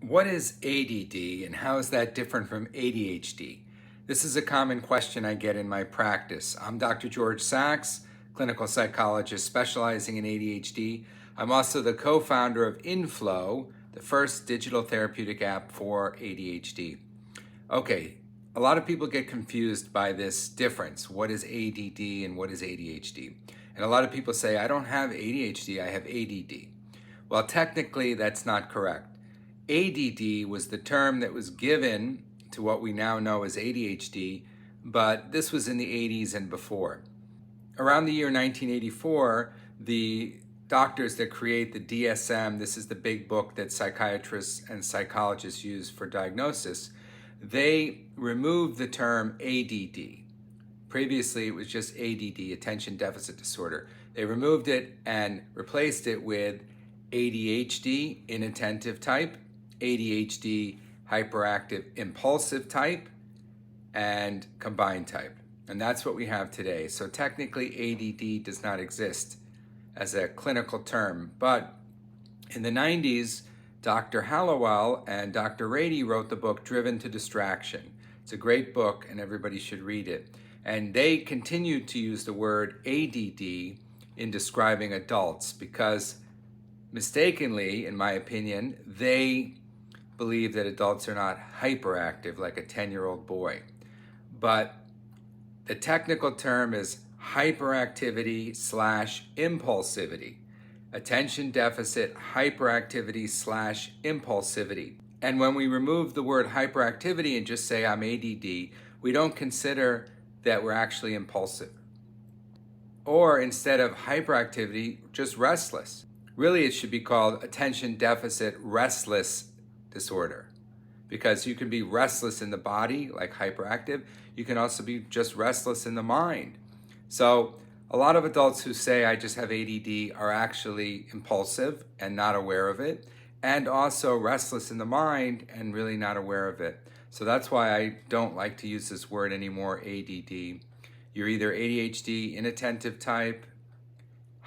What is ADD and how is that different from ADHD? This is a common question I get in my practice. I'm Dr. George Sachs, clinical psychologist specializing in ADHD. I'm also the co-founder of 𝐒𝐈𝐓𝐇, the first digital therapeutic app for ADHD. Okay, a lot of people get confused by this difference. What is ADD and what is ADHD? And a lot of people say, I don't have ADHD, I have ADD. Well, technically, that's not correct. ADD was the term that was given to what we now know as ADHD, but this was in the 80s and before. Around the year 1984, the doctors that create the DSM, this is the big book that psychiatrists and psychologists use for diagnosis, they removed the term ADD. Previously, it was just ADD, attention deficit disorder. They removed it and replaced it with ADHD, inattentive type, ADHD, hyperactive impulsive type, and combined type. And that's what we have today. So technically, ADD does not exist as a clinical term. But in the 90s, Dr. Hallowell and Dr. Rady wrote the book Driven to Distraction. It's a great book and everybody should read it. And they continued to use the word ADD in describing adults because mistakenly, in my opinion, they believe that adults are not hyperactive like a 10-year-old boy. But the technical term is hyperactivity/impulsivity. Attention deficit hyperactivity/impulsivity. And when we remove the word hyperactivity and just say I'm ADD, we don't consider that we're actually impulsive. Or instead of hyperactivity, just restless. Really, it should be called attention deficit restless disorder, because you can be restless in the body, like hyperactive. You can also be just restless in the mind. So a lot of adults who say I just have ADD are actually impulsive and not aware of it, and also restless in the mind and really not aware of it. So that's why I don't like to use this word anymore, ADD. You're either ADHD, inattentive type,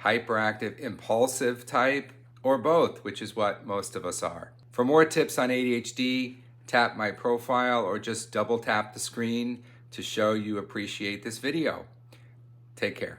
hyperactive, impulsive type, or both, which is what most of us are. For more tips on ADHD, tap my profile or just double tap the screen to show you appreciate this video. Take care.